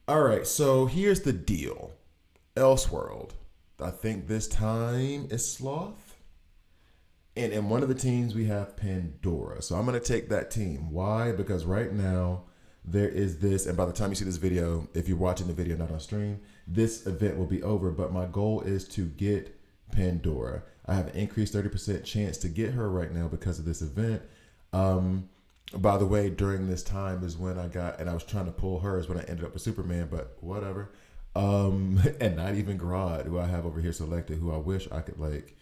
All right, so here's the deal. Elseworld. I think this time is Sloth. And in one of the teams, we have Pandora. So I'm going to take that team. Why? Because right now, there is this, and by the time you see this video, if you're watching the video not on stream, this event will be over. But my goal is to get Pandora. I have an increased 30% chance to get her right now because of this event. By the way, during this time is when I was trying to pull her, is when I ended up with Superman, but whatever. And not even Grodd, who I have over here selected, who I wish I could like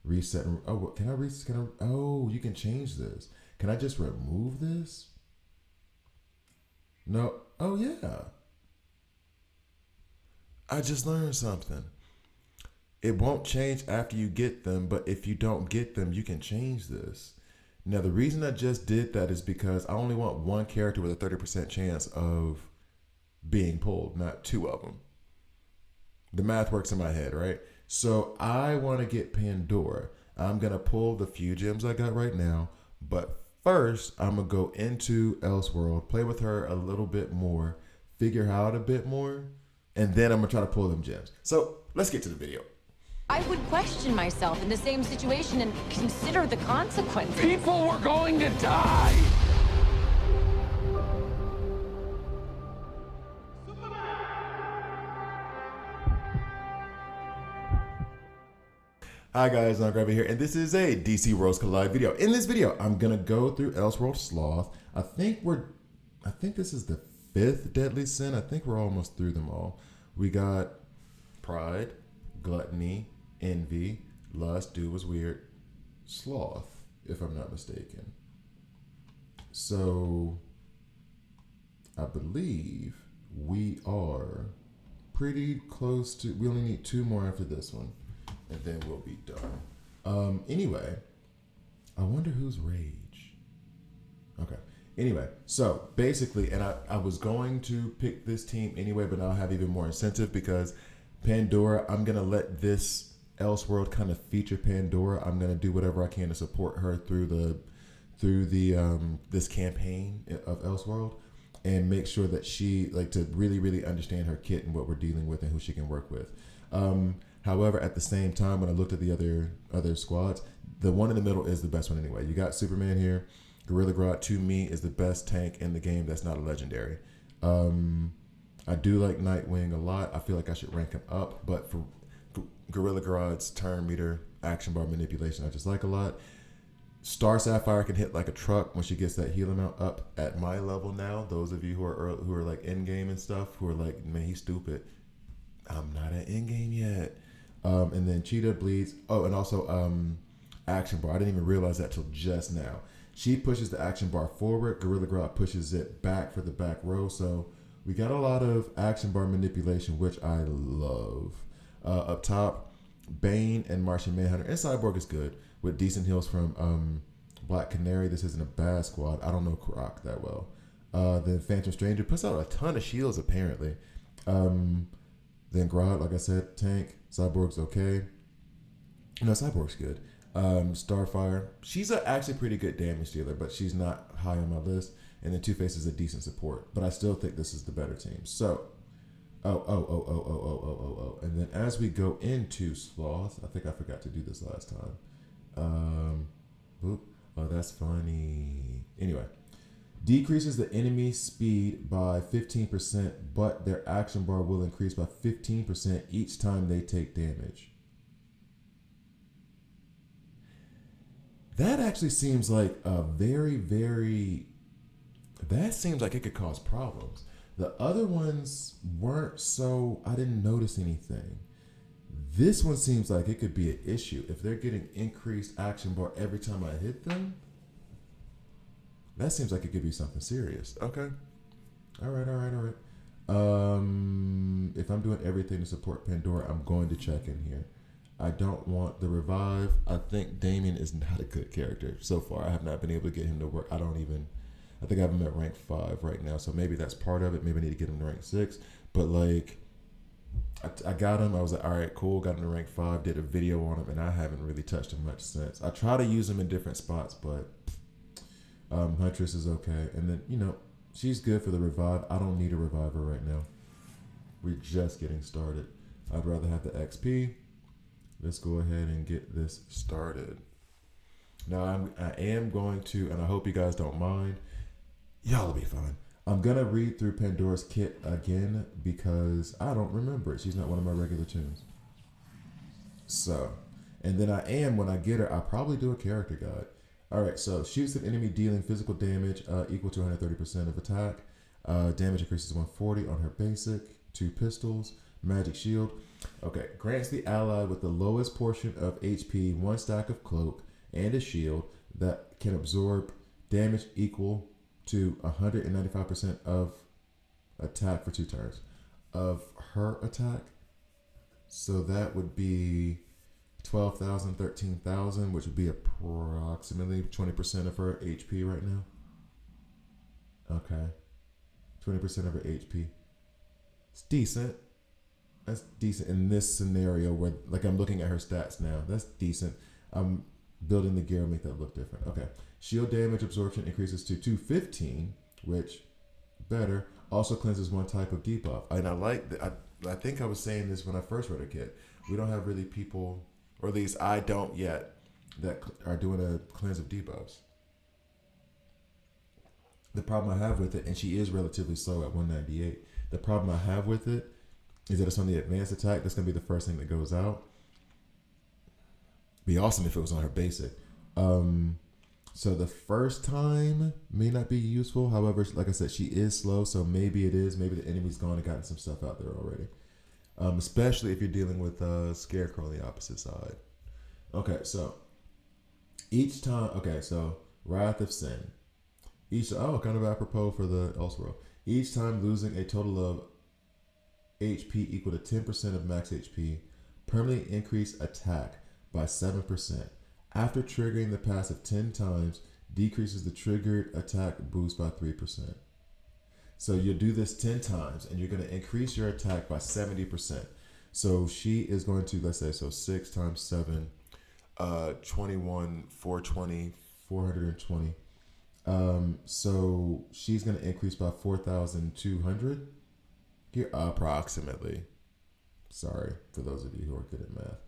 reset. Oh, can I reset? Oh, you can change this. Can I just remove this? No. Oh yeah. I just learned something. It won't change after you get them, but if you don't get them, you can change this. Now, the reason I just did that is because I only want one character with a 30% chance of being pulled, not two of them. The math works in my head, right? So I want to get Pandora. I'm going to pull the few gems I got right now, but first I'm going to go into Elseworld, play with her a little bit more, figure her out a bit more, and then I'm going to try to pull them gems. So let's get to the video. I would question myself in the same situation and consider the consequences. People were going to die! Hi guys, I'm Gravy here, and this is a DC Worlds Collide video. In this video, I'm gonna go through Elseworld Sloth. I think this is the 5th Deadly Sin. I think we're almost through them all. We got Pride, Gluttony, Envy, Lust, Dude Was Weird, Sloth, if I'm not mistaken. So, I believe we are pretty close to, we only need 2 more after this one, and then we'll be done. Anyway, I wonder who's Rage. Okay. Anyway, so basically, and I was going to pick this team anyway, but now I have even more incentive because Pandora, I'm going to let this Elseworld kind of feature Pandora. I'm going to do whatever I can to support her through the this campaign of Elseworld and make sure that she, like, to really understand her kit and what we're dealing with and who she can work with. However, at the same time, when I looked at the other squads, the one in the middle is the best one anyway. You got Superman here. Gorilla Grodd, to me, is the best tank in the game that's not a legendary. I do like Nightwing a lot. I feel like I should rank him up, but for Gorilla Grodd's turn meter, action bar manipulation, I just like a lot. Star Sapphire can hit like a truck when she gets that heal amount up at my level now. Those of you who are like in game and stuff, who are like, man, he's stupid. I'm not at in game yet. And then Cheetah bleeds. Oh, and also action bar. I didn't even realize that till just now. She pushes the action bar forward. Gorilla Grodd pushes it back for the back row. So we got a lot of action bar manipulation, which I love. Up top, Bane and Martian Manhunter. And Cyborg is good with decent heals from Black Canary. This isn't a bad squad. I don't know Croc that well. Then Phantom Stranger puts out a ton of shields apparently. Then Grodd, like I said, tank. Cyborg's okay. No, Cyborg's good. Starfire, she's actually pretty good damage dealer, but she's not high on my list. And then Two-Face is a decent support, but I still think this is the better team. So, and then as we go into Sloth, I think I forgot to do this last time. Oh, that's funny. Anyway, decreases the enemy speed by 15%, but their action bar will increase by 15% each time they take damage. That actually seems like a that seems like it could cause problems. The other ones weren't so, I didn't notice anything. This one seems like it could be an issue. If they're getting increased action bar every time I hit them, that seems like it could be something serious. Okay. All right. If I'm doing everything to support Pandora, I'm going to check in here. I don't want the revive. I think Damien is not a good character so far. I have not been able to get him to work. I think I have him at rank 5 right now. So maybe that's part of it. Maybe I need to get him to rank 6. But like, I got him. I was like, all right, cool. Got him to rank 5. Did a video on him, and I haven't really touched him much since. I try to use him in different spots, but Huntress is okay. And then, she's good for the revive. I don't need a reviver right now. We're just getting started. I'd rather have the XP. Let's go ahead and get this started. Now I am going to, and I hope you guys don't mind. Y'all will be fine. I'm gonna read through Pandora's kit again because I don't remember it. She's not one of my regular tunes. So, and then when I get her, I'll probably do a character guide. All right, so shoots an enemy dealing physical damage equal to 130% of attack. Damage increases 140 on her basic. 2 pistols. Magic shield. Okay, grants the ally with the lowest portion of HP 1 stack of cloak and a shield that can absorb damage equal to 195% of attack for 2 turns of her attack. So that would be 12,000, 13,000, which would be approximately 20% of her HP right now. Okay. 20% of her HP. It's decent. That's decent in this scenario where, like, I'm looking at her stats now. That's decent. I'm building the gear to make that look different. Okay. Shield damage absorption increases to 215, which better. Also cleanses 1 type of debuff. And I like that. I think I was saying this when I first read her kit. We don't have really people, or at least I don't yet, that are doing a cleanse of debuffs. The problem I have with it, and she is relatively slow at 198. The problem I have with it is that it's on the advanced attack. That's going to be the first thing that goes out. Be awesome if it was on her basic. So the first time may not be useful. However, like I said, she is slow, so maybe it is. Maybe the enemy's gone and gotten some stuff out there already. Especially if you're dealing with Scarecrow on the opposite side. Okay, so each time. Okay, so Wrath of Sin. Kind of apropos for the Elseworld. Each time losing a total of HP equal to 10% of max HP, permanently increase attack by 7%. After triggering the passive 10 times, decreases the triggered attack boost by 3%. So you'll do this 10 times, and you're going to increase your attack by 70%. So she is going to, let's say, so 6 times 7, 21, 420, 420. So she's going to increase by 4,200 here, approximately. Sorry for those of you who are good at math.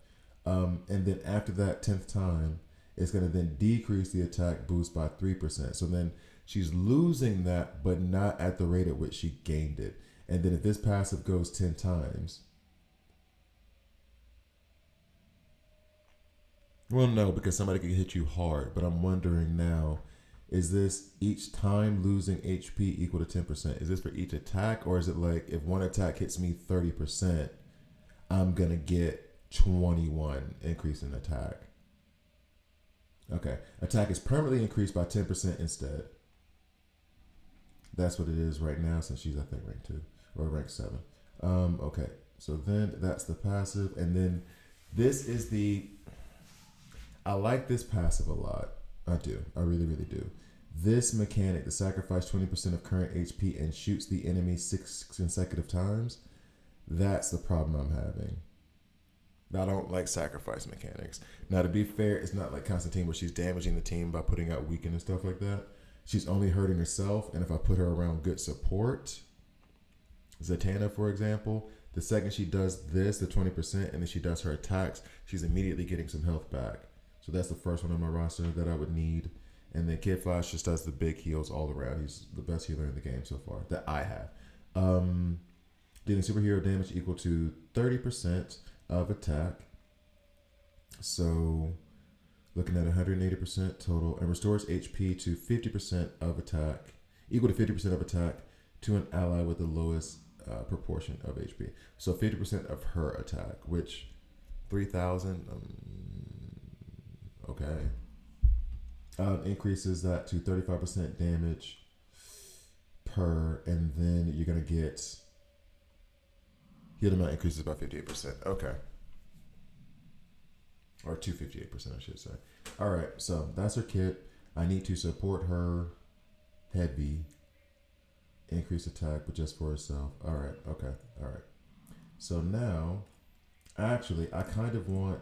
And then after that 10th time, it's going to then decrease the attack boost by 3%. So then she's losing that, but not at the rate at which she gained it. And then if this passive goes 10 times, well, no, because somebody could hit you hard. But I'm wondering now, is this each time losing HP equal to 10%? Is this for each attack? Or is it like if one attack hits me 30%, I'm going to get 21 increase in attack? Okay. Attack is permanently increased by 10% instead. That's what it is right now since she's, I think, rank 2 or rank 7. Okay. So then that's the passive. And then this is I like this passive a lot. I do. I really, really do. This mechanic, the sacrifice 20% of current HP and shoots the enemy 6 consecutive times, that's the problem I'm having. I don't like sacrifice mechanics. Now, to be fair, it's not like Constantine where she's damaging the team by putting out weaken and stuff like that. She's only hurting herself, and if I put her around good support, Zatanna, for example, the second she does this, the 20%, and then she does her attacks, she's immediately getting some health back. So that's the first one on my roster that I would need. And then Kid Flash just does the big heals all around. He's the best healer in the game so far that I have. Dealing superhero damage equal to 30% of attack. So looking at 180% total, and restores HP to 50% of attack, equal to 50% of attack to an ally with the lowest proportion of HP. So 50% of her attack, which 3,000. Okay. Increases that to 35% damage per, and then you're going to get heal amount increases by 58%. Okay. Or 258%, I should say. All right, so that's her kit. I need to support her heavy. Increase attack, but just for herself. All right, okay, all right. So now, actually, I kind of want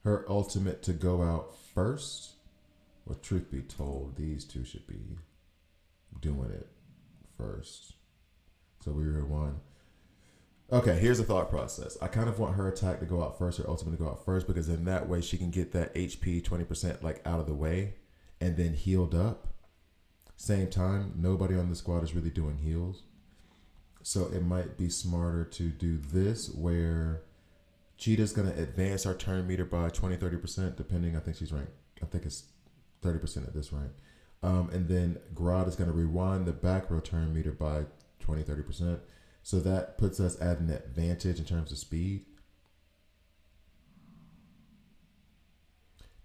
her ultimate to go out first. Well, truth be told, these two should be doing it first. So we rewind. Okay, here's the thought process. I kind of want her attack to go out first, her ultimate to go out first, because in that way she can get that HP 20% like out of the way and then healed up. Same time, nobody on the squad is really doing heals. So it might be smarter to do this where Cheetah's going to advance our turn meter by 20-30%, depending. I think she's ranked. I think it's 30% at this rank. And then Grodd is going to rewind the back row turn meter by 20-30%. So that puts us at an advantage in terms of speed.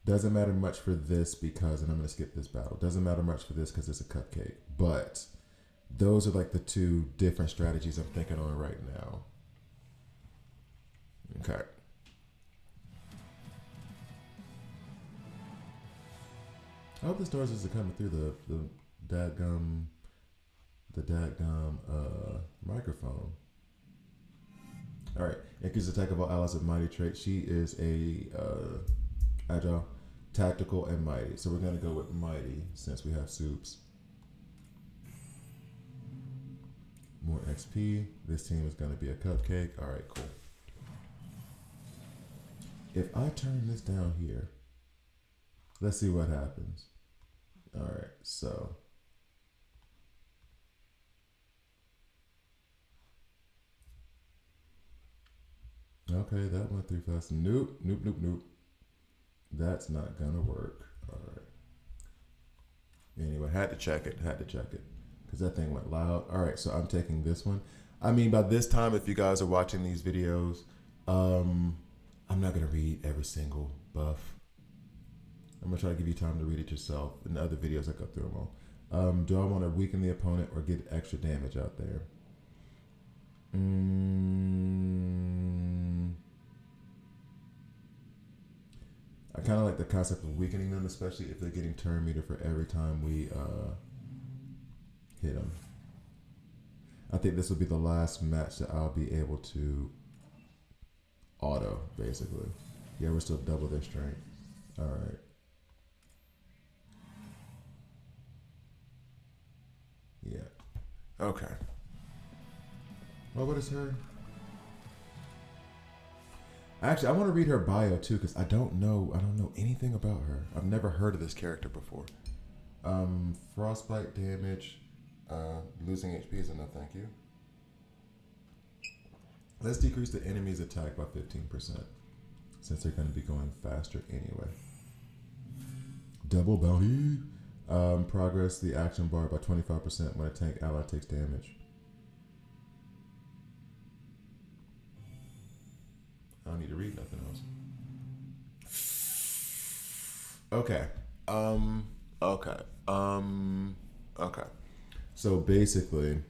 Doesn't matter much for this because, and I'm going to skip this battle. Doesn't matter much for this because it's a cupcake. But those are like the two different strategies I'm thinking on right now. Okay. I hope this noise isn't coming through the dadgum microphone. All right. Increases attack of all allies with mighty trait. She is a agile, tactical, and mighty. So we're gonna go with mighty since we have soups. More XP. This team is gonna be a cupcake. All right, cool. If I turn this down here, let's see what happens. All right, so. Okay, that went through fast. Nope. That's not gonna work. All right. Anyway, had to check it. Because that thing went loud. All right, so I'm taking this one. I mean, by this time, if you guys are watching these videos, I'm not gonna read every single buff. I'm gonna try to give you time to read it yourself. In the other videos, I go through them all. Do I want to weaken the opponent or get extra damage out there? I kind of like the concept of weakening them, especially if they're getting turn meter for every time we hit them. I think this will be the last match that I'll be able to auto, basically. Yeah, we're still double their strength. All right. Yeah. Okay. Well, what is her? Actually, I want to read her bio too because I don't know anything about her. I've never heard of this character before. Frostbite damage, losing HP is enough. Thank you. Let's decrease the enemy's attack by 15% since they're going to be going faster anyway. Double bounty. Progress the action bar by 25% when a tank ally takes damage. I don't need to read nothing else. Okay. Okay. So basically,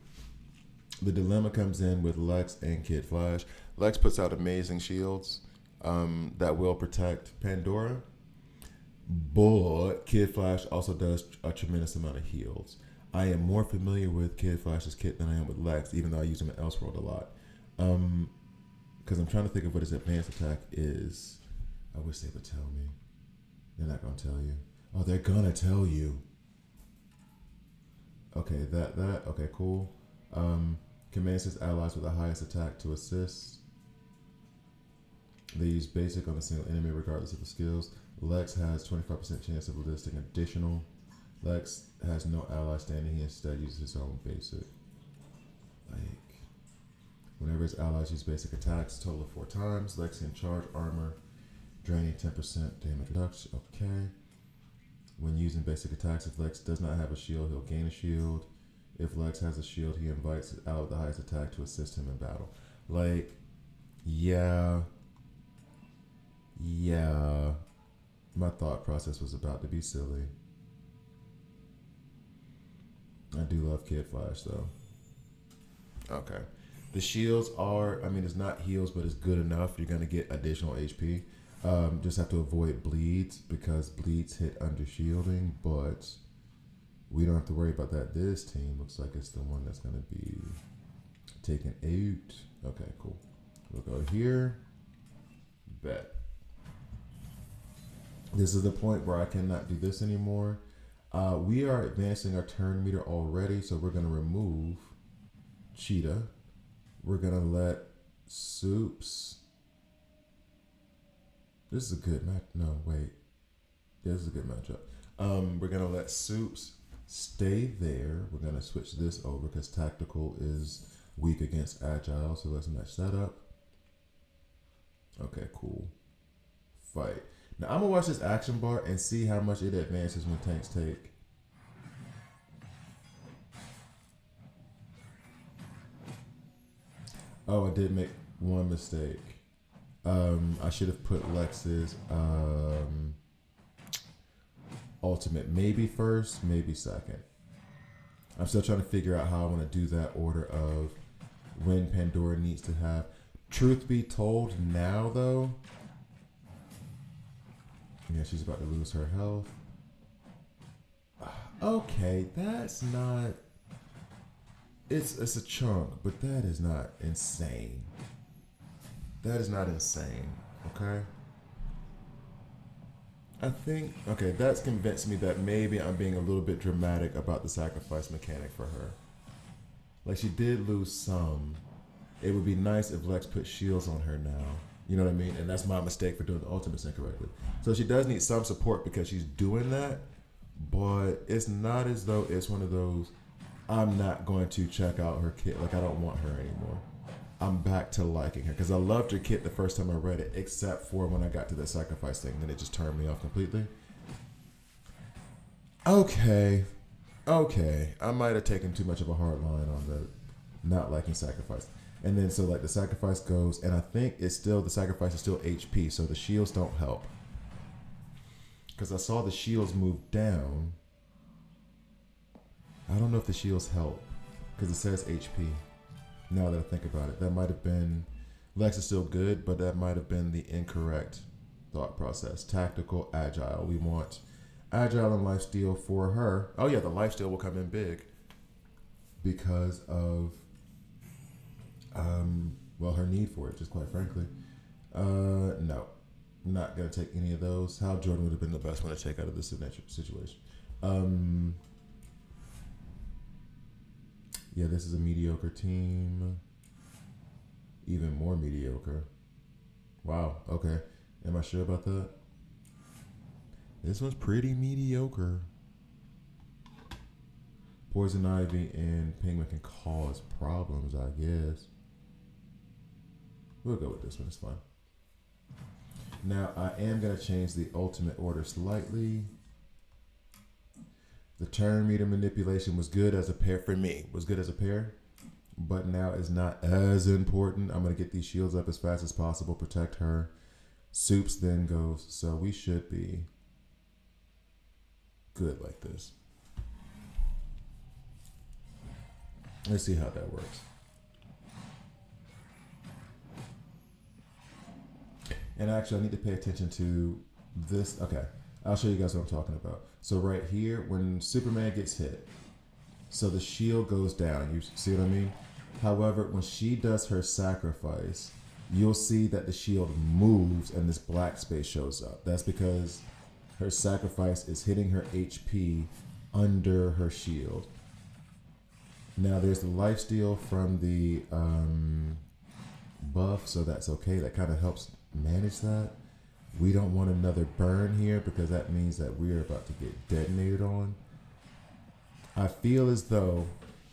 the dilemma comes in with Lex and Kid Flash. Lex puts out amazing shields that will protect Pandora. But Kid Flash also does a tremendous amount of heals. I am more familiar with Kid Flash's kit than I am with Lex, even though I use him in Elseworld a lot. Because I'm trying to think of what his advanced attack is. I wish they would tell me. They're not going to tell you. Oh, they're going to tell you. Okay, okay, cool. Commands his allies with the highest attack to assist. They use basic on a single enemy regardless of the skills. Lex has 25% chance of listing additional. Lex has no ally standing. He instead uses his own basic. Like, whenever his allies use basic attacks, total of 4 times. Lex can charge armor, draining 10% damage reduction. Okay. When using basic attacks, if Lex does not have a shield, he'll gain a shield. If Lex has a shield, he invites his ally with the highest attack to assist him in battle. Like, yeah. My thought process was about to be silly. I do love Kid Flash though. Okay. The shields are, I mean, it's not heals, but it's good enough. You're going to get additional HP. Just have to avoid bleeds because bleeds hit under shielding, but we don't have to worry about that. This team looks like it's the one that's going to be taken out. Okay, cool. We'll go here. Bet. This is the point where I cannot do this anymore. We are advancing our turn meter already, so we're going to remove Cheetah. We're going to let Soups. This is a good match. No, wait. Yeah, this is a good matchup. We're gonna let Soups stay there. We're gonna switch this over because tactical is weak against agile. So let's match that up. Okay, cool. Fight. Now I'm gonna watch this action bar and see how much it advances when tanks take. Oh, I did make one mistake. I should have put Lex's ultimate maybe first, maybe second. I'm still trying to figure out how I want to do that order of when Pandora needs to have. Truth be told, now though, yeah, she's about to lose her health. Okay, that's not. It's a chunk, but that is not insane. That is not insane. Okay. I think, okay, that's convinced me that maybe I'm being a little bit dramatic about the sacrifice mechanic for her. Like, she did lose some. It would be nice if Lex put shields on her now. You know what I mean? And that's my mistake for doing the ultimates incorrectly. So she does need some support because she's doing that, but it's not as though it's one of those, I'm not going to check out her kit. Like, I don't want her anymore. I'm back to liking her because I loved her kit the first time I read it, except for when I got to the sacrifice thing. Then it just turned me off completely. Okay. I might have taken too much of a hard line on the not liking sacrifice. And then so like the sacrifice goes, and I think it's still, the sacrifice is still HP, so the shields don't help. Because I saw the shields move down. I don't know if the shields help because it says HP. Now that I think about it, that might have been, Lex is still good, but that might have been the incorrect thought process. Tactical, agile. We want agile and lifesteal for her. Oh yeah, the lifesteal will come in big because of, well, her need for it, just quite frankly. No, not gonna take any of those. Hal Jordan would have been the best one to take out of this situation. Yeah, this is a mediocre team. Even more mediocre. Wow, okay. Am I sure about that? This one's pretty mediocre. Poison Ivy and Penguin can cause problems, I guess. We'll go with this one, it's fine. Now, I am going to change the ultimate order slightly. The turn meter manipulation was good as a pair for me. Was good as a pair, but now is not as important. I'm going to get these shields up as fast as possible, protect her. Soups then goes, so we should be good like this. Let's see how that works. And actually, I need to pay attention to this. Okay, I'll show you guys what I'm talking about. So right here, when Superman gets hit, so the shield goes down. You see what I mean? However, when she does her sacrifice, you'll see that the shield moves and this black space shows up. That's because her sacrifice is hitting her HP under her shield. Now there's the lifesteal from the buff, so that's okay. That kind of helps manage that. We don't want another burn here because that means that we're about to get detonated on. I feel as though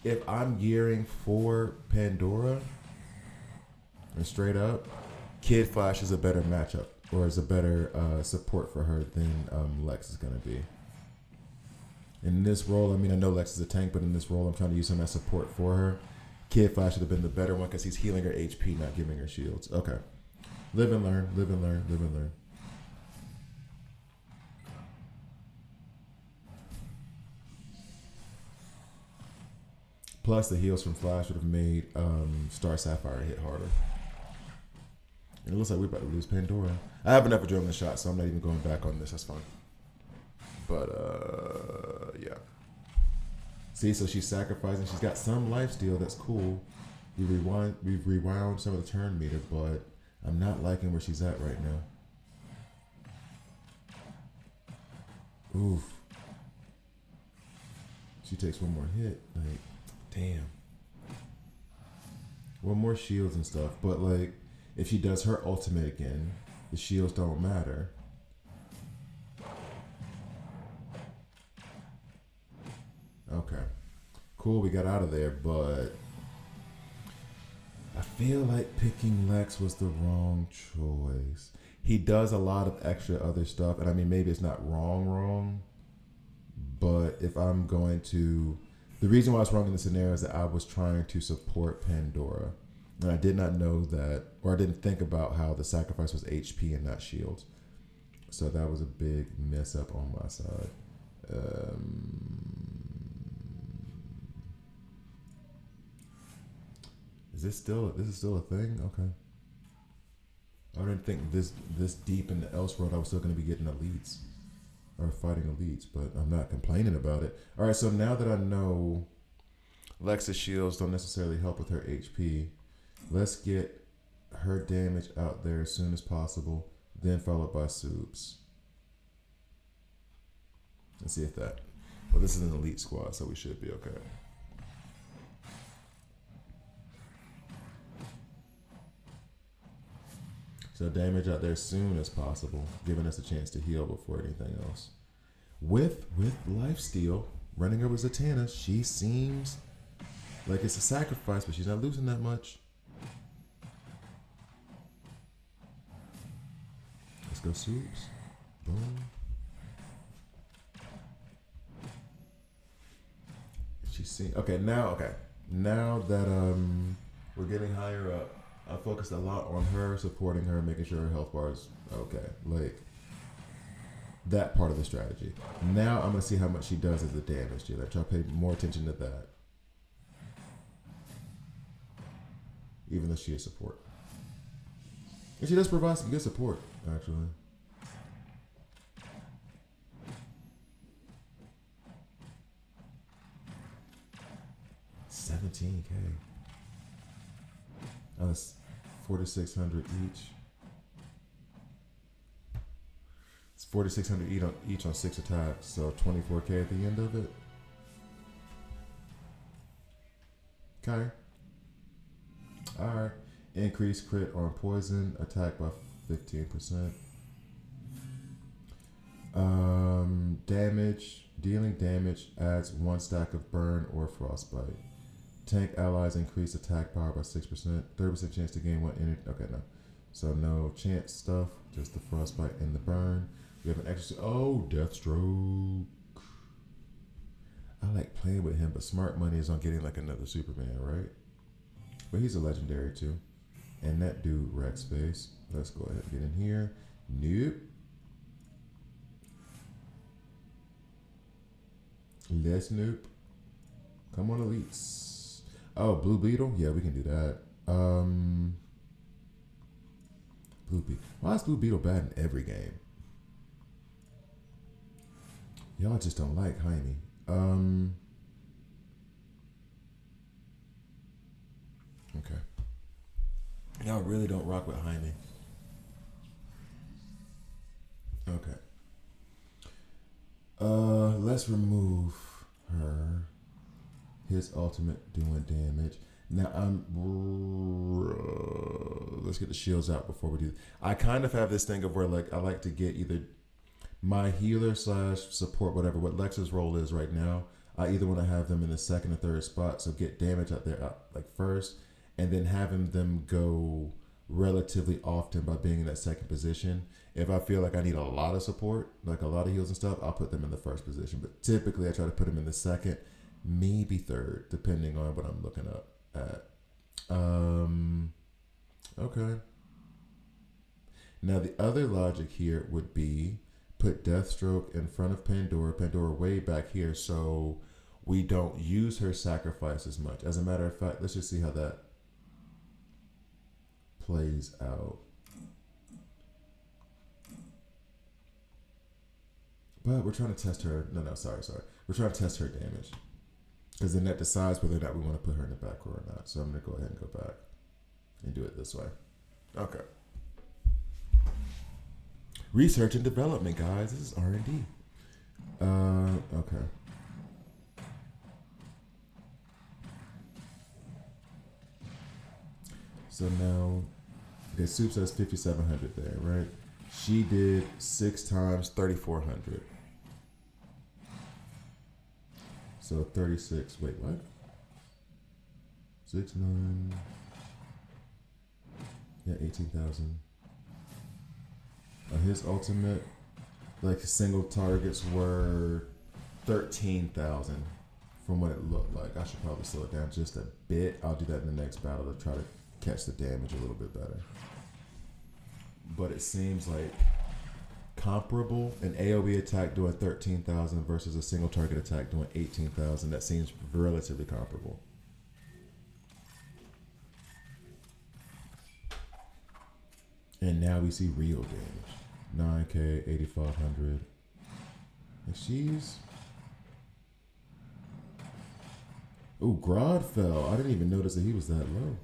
if I'm gearing for Pandora, and straight up, Kid Flash is a better matchup or is a better support for her than Lex is going to be. In this role, I mean, I know Lex is a tank, but in this role, I'm trying to use him as support for her. Kid Flash should have been the better one because he's healing her HP, not giving her shields. Okay. Live and learn, live and learn, live and learn. Plus, the heals from Flash would have made Star Sapphire hit harder. And it looks like we're about to lose Pandora. I have enough adrenaline shot, so I'm not even going back on this. That's fine. But, yeah. See, so she's sacrificing. She's got some lifesteal. That's cool. We've rewound some of the turn meter, but I'm not liking where she's at right now. Oof. She takes one more hit. Like, damn. Well, more shields and stuff. But, like, if she does her ultimate again, the shields don't matter. Okay. Cool, we got out of there, but I feel like picking Lex was the wrong choice. He does a lot of extra other stuff, and I mean, maybe it's not wrong, but if I'm going to... The reason why I was wrong in the scenario is that I was trying to support Pandora, and I did not know that, or I didn't think about how the sacrifice was HP and not shields. So that was a big mess up on my side. This is still a thing? Okay. I didn't think this deep in the Elseworld I was still going to be getting elites or fighting elites, but I'm not complaining about it. All right, so now that I know Lex's shields don't necessarily help with her HP, let's get her damage out there as soon as possible, then followed by Soup's. Let's see if that... Well, this is an elite squad, so we should be okay. So damage out there as soon as possible, giving us a chance to heal before anything else. With lifesteal, running over Zatanna, she seems like it's a sacrifice, but she's not losing that much. Let's go Soups. Boom. She's seen... Okay, now that we're getting higher up, I focused a lot on her, supporting her, making sure her health bar is okay. Like, that part of the strategy. Now I'm going to see how much she does as the damage dealer. Try to pay more attention to that. Even though she is support. And she does provide some good support, actually. $17K. Oh, that's 4,600 each. It's 4,600 each on 6 attacks, so 24K at the end of it. Okay. Alright. Increase crit on poison, attack by 15%. Damage. Dealing damage adds 1 stack of burn or frostbite. Tank allies increase attack power by 6%. 30% chance to gain 1 energy. Okay, no. So no chance stuff. Just the frostbite and the burn. We have an extra... Oh, Deathstroke. I like playing with him, but smart money is on getting like another Superman, right? But he's a legendary too. And that dude wrecks space. Let's go ahead and get in here. Nope. Let's nope. Come on, elites. Oh, Blue Beetle? Yeah, we can do that. Blue Beetle. Why is Blue Beetle bad in every game? Y'all just don't like Jaime. Okay. Y'all really don't rock with Jaime. Okay. Let's remove her. His ultimate doing damage. Now let's get the shields out before we do. I kind of have this thing of where like I like to get either my healer / support, whatever what Lex's role is right now. I either want to have them in the second or third spot, so get damage out there like first, and then having them go relatively often by being in that second position. If I feel like I need a lot of support, like a lot of heals and stuff, I'll put them in the first position. But typically I try to put them in the second, maybe third, depending on what I'm looking up at. Okay. Now the other logic here would be put Deathstroke in front of Pandora. Pandora way back here, so we don't use her sacrifice as much. As a matter of fact, let's just see how that plays out. But we're trying to test her. No, sorry. We're trying to test her damage. Because then that decides whether or not we want to put her in the back row or not. So I'm going to go ahead and go back and do it this way. Okay. Research and development, guys. This is R&D. Okay. So now, okay, Soup says 5,700 there, right? She did 6 times 3,400. So 36. Wait, what? 6, 9. Yeah, 18,000. His ultimate, like single targets were 13,000 from what it looked like. I should probably slow it down just a bit. I'll do that in the next battle to try to catch the damage a little bit better. But it seems like comparable. An AoE attack doing 13,000 versus a single target attack doing 18,000. That seems relatively comparable. And now we see real damage. 9K, 8,500. And she's... Ooh, Grodd fell. I didn't even notice that he was that low.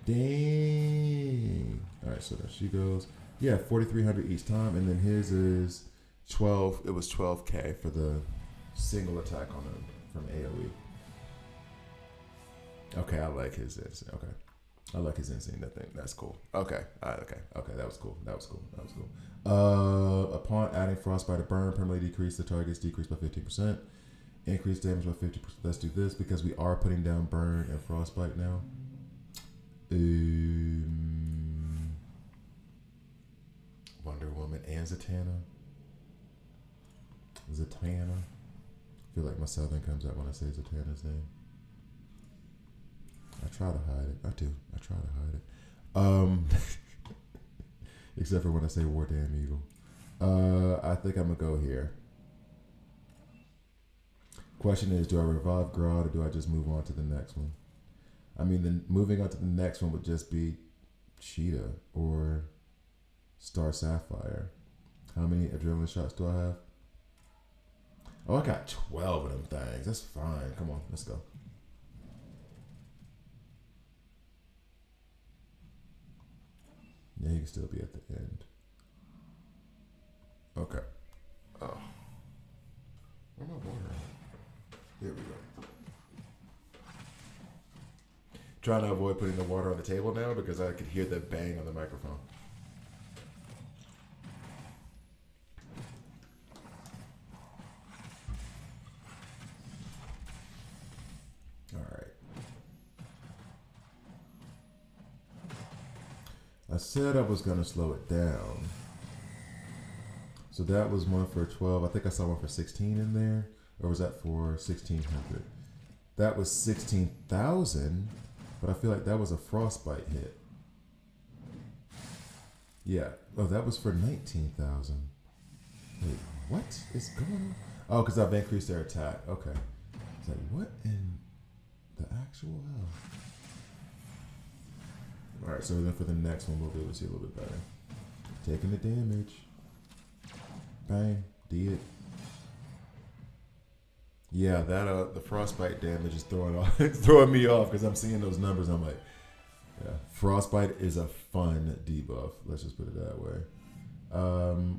Dang. Alright, so there she goes. Yeah, 4,300 each time. And then his is 12. It was 12K for the single attack on him from AoE. Okay, I like his insane. Okay. I like his insane. That thing. That's cool. Okay. Okay. That was cool. Upon adding Frostbite to burn, permanently decrease the target's decrease by 15%. Increase damage by 50%. Let's do this because we are putting down burn and Frostbite now. Wonder Woman and Zatanna. I feel like my southern comes out when I say Zatanna's name. I try to hide it. I do. I try to hide it. Except for when I say War Damn Eagle. I think I'm going to go here. Question is, do I revive Grodd or do I just move on to the next one? I mean, then moving on to the next one would just be Cheetah or Star Sapphire. How many adrenaline shots do I have? Oh, I got 12 of them things. That's fine. Come on, let's go. Yeah, he can still be at the end. Okay. Oh. Where my water at? Here we go. Trying to avoid putting the water on the table now because I could hear the bang on the microphone. All right. I said I was going to slow it down. So that was one for 12. I think I saw one for 16 in there. Or was that for 1,600? That was 16,000. But I feel like that was a frostbite hit. Yeah. Oh, that was for 19,000. Wait, what is going on? Oh, because I've increased their attack. Okay. It's like, what in the actual hell? All right, so then for the next one, we'll be able to see a little bit better. Taking the damage. Bang. Did. Yeah, that the frostbite damage is throwing me off because I'm seeing those numbers. I'm like, yeah, frostbite is a fun debuff. Let's just put it that way.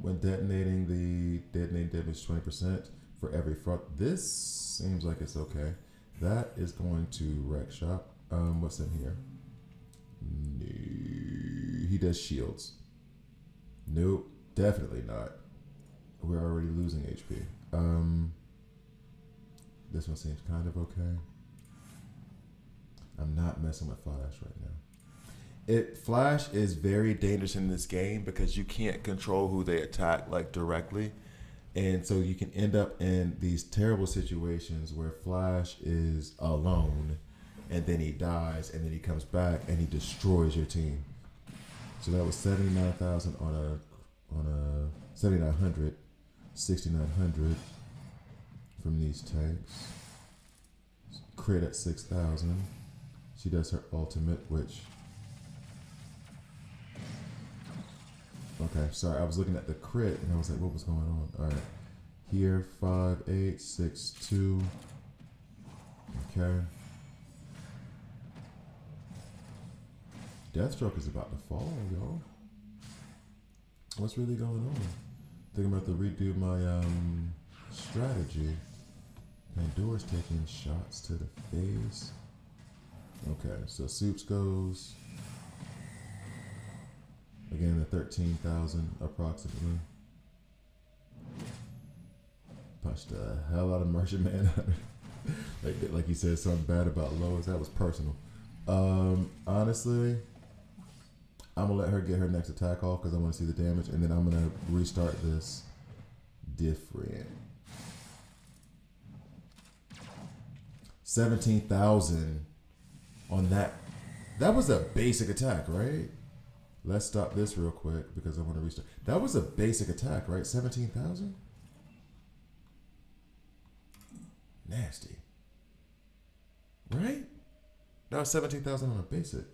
When detonating, the detonating damage 20% for every frost. This seems like it's okay. That is going to wreck shop. What's in here? No. He does shields. Nope, definitely not. We're already losing HP. This one seems kind of okay. I'm not messing with Flash right now. Flash is very dangerous in this game because you can't control who they attack like directly. And so you can end up in these terrible situations where Flash is alone and then he dies and then he comes back and he destroys your team. So that was 79,000 on a 7,900, 6,900 from these tanks. Crit at 6,000. She does her ultimate, which... Okay, sorry, I was looking at the crit and I was like, what was going on? Alright. Here, 5, 8, 6, 2. Okay. Deathstroke is about to fall, y'all. What's really going on? I think I'm about to redo my strategy. Pandora's taking shots to the face. Okay, so Soups goes. Again, the 13,000 approximately. Punched the hell out of Merchant Manhunter. like you said something bad about Lois. That was personal. Honestly, I'm gonna let her get her next attack off because I want to see the damage, and then I'm gonna restart this different. 17,000 on that. That was a basic attack, right? Let's stop this real quick because I want to restart. That was a basic attack, right? 17,000? Nasty. Right? That was 17,000 on a basic.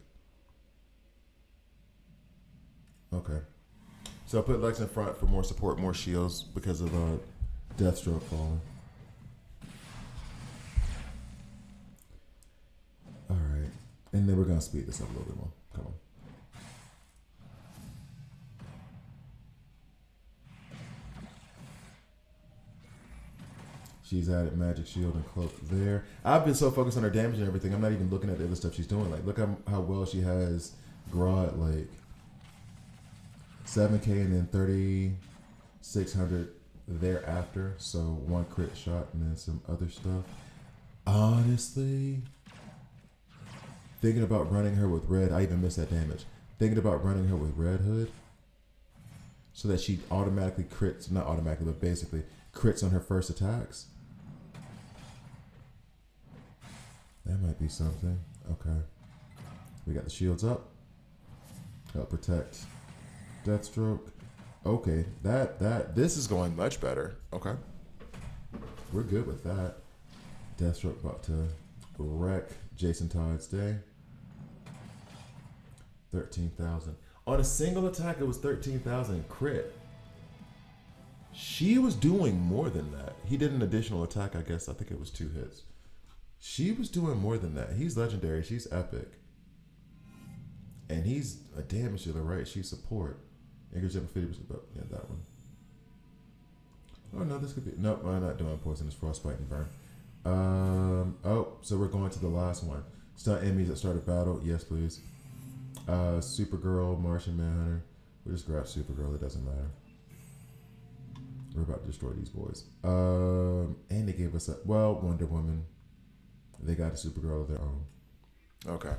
Okay. So I put Lex in front for more support, more shields because of Deathstroke falling. Alright. And then we're going to speed this up a little bit more. Come on. She's added magic shield and cloak there. I've been so focused on her damage and everything, I'm not even looking at the other stuff she's doing. Like, look how well she has Grodd, like 7K and then 3,600 thereafter. So 1 crit shot and then some other stuff. Honestly, thinking about running her with red, I even missed that damage. Thinking about running her with Red Hood so that she automatically crits, not automatically, but basically crits on her first attacks. That might be something. Okay. We got the shields up. Help protect Deathstroke. Okay. This is going much better. Okay. We're good with that. Deathstroke about to wreck Jason Todd's day. 13,000. On a single attack, it was 13,000 crit. She was doing more than that. He did an additional attack, I guess. I think it was 2 hits. She was doing more than that. He's legendary. She's epic. And he's a damage dealer, right? She's support. Increase up 50%. Yeah, that one. Oh, no, this could be... Nope, I'm not doing Poisonous Frostbite and Burn. Oh, so we're going to the last one. Stun enemies that start a battle. Yes, please. Supergirl, Martian Manhunter. We'll just grab Supergirl. It doesn't matter. We're about to destroy these boys. And they gave us Wonder Woman. They got a Supergirl of their own. Okay.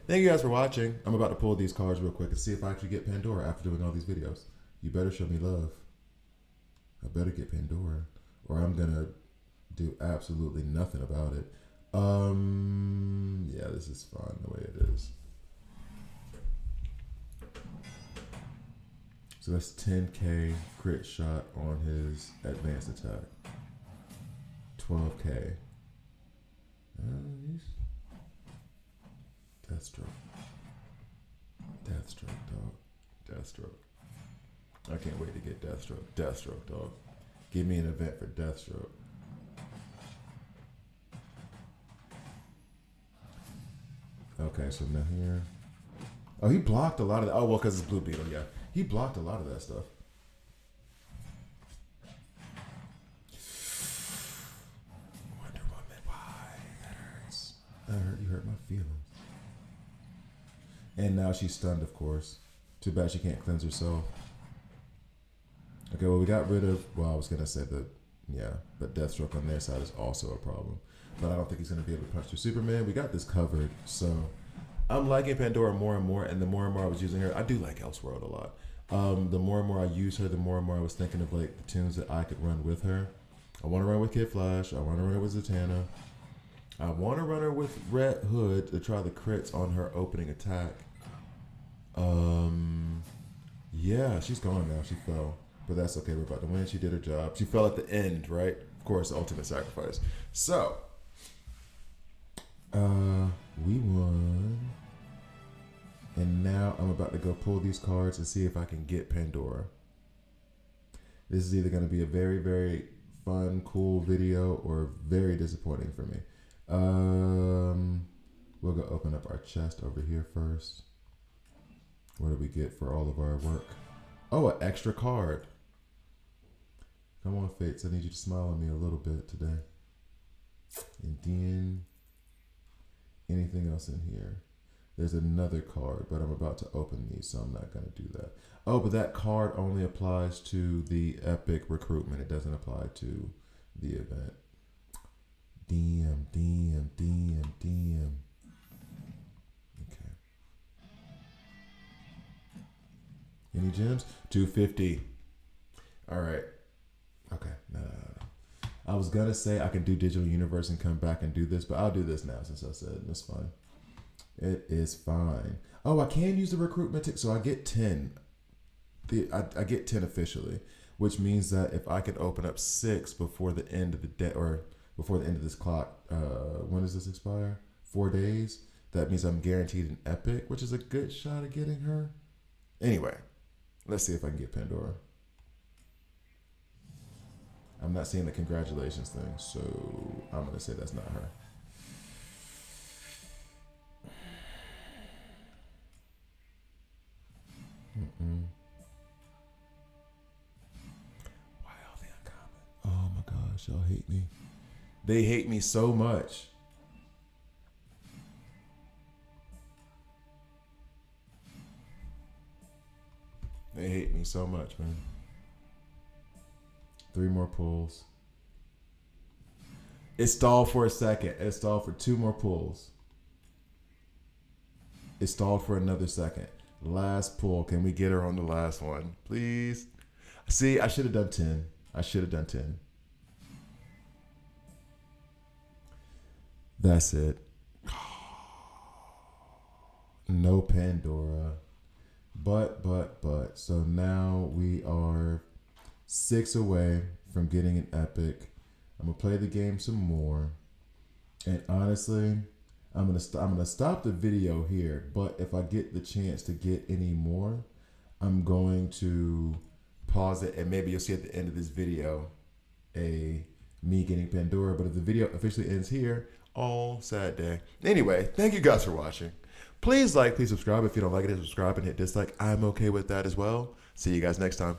Thank you guys for watching. I'm about to pull these cards real quick and see if I actually get Pandora after doing all these videos. You better show me love. I better get Pandora, or I'm gonna do absolutely nothing about it. Yeah, this is fine the way it is. So that's 10K crit shot on his advanced attack. 12K. Deathstroke. Deathstroke, dog. Deathstroke. I can't wait to get Deathstroke. Deathstroke, dog. Give me an event for Deathstroke. Okay, so now here. Oh, he blocked a lot of that. Oh, well, because it's Blue Beetle, yeah. He blocked a lot of that stuff. Wonder Woman, why? That hurts. You hurt my feelings. And now she's stunned, of course. Too bad she can't cleanse herself. Okay, well, we got rid of... Well, I was going to say that... Yeah, but Deathstroke on their side is also a problem. But I don't think he's going to be able to punch through Superman. We got this covered, so... I'm liking Pandora more and more, and the more I was using her... I do like Elseworld a lot. The more and more I use her, the more and more I was thinking of, like, the tunes that I could run with her. I want to run with Kid Flash. I want to run her with Zatanna. I want to run her with Red Hood to try the crits on her opening attack. Yeah, she's gone now. She fell. But that's okay. We're about to win. She did her job. She fell at the end, right? Of course, ultimate sacrifice. So, we won. And now I'm about to go pull these cards and see if I can get Pandora. This is either going to be a very, very fun, cool video or very disappointing for me. We'll go open up our chest over here first. What do we get for all of our work? Oh, an extra card. Come on, Fates. I need you to smile at me a little bit today. And then anything else in here. There's another card, but I'm about to open these, so I'm not going to do that. Oh, but that card only applies to the epic recruitment. It doesn't apply to the event. Damn. Okay. Any gems? 250. All right. Okay. No. I was going to say I can do Digital Universe and come back and do this, but I'll do this now since I said it's fine. It is fine. Oh, I can use the recruitment tick, so I get 10. I get 10 officially, which means that if I could open up 6 before the end of the day, or before the end of this clock, when does this expire? 4 days. That means I'm guaranteed an epic, which is a good shot at getting her. Anyway, let's see if I can get Pandora. I'm not seeing the congratulations thing, so I'm going to say that's not her. Why are they uncommon? Oh my gosh, y'all hate me. They hate me so much. They hate me so much, man. 3 more pulls. It stalled for a second. It stalled for 2 more pulls. It stalled for another second. Last pull. Can we get her on the last one, please? See, I should have done 10. I should have done 10. That's it. No Pandora. But. So now we are 6 away from getting an epic. I'm going to play the game some more. And honestly, I'm gonna stop the video here, but if I get the chance to get any more, I'm going to pause it, and maybe you'll see at the end of this video me getting Pandora. But if the video officially ends here, all sad day. Anyway, thank you guys for watching. Please like, please subscribe. If you don't like it, hit subscribe and hit dislike. I'm okay with that as well. See you guys next time.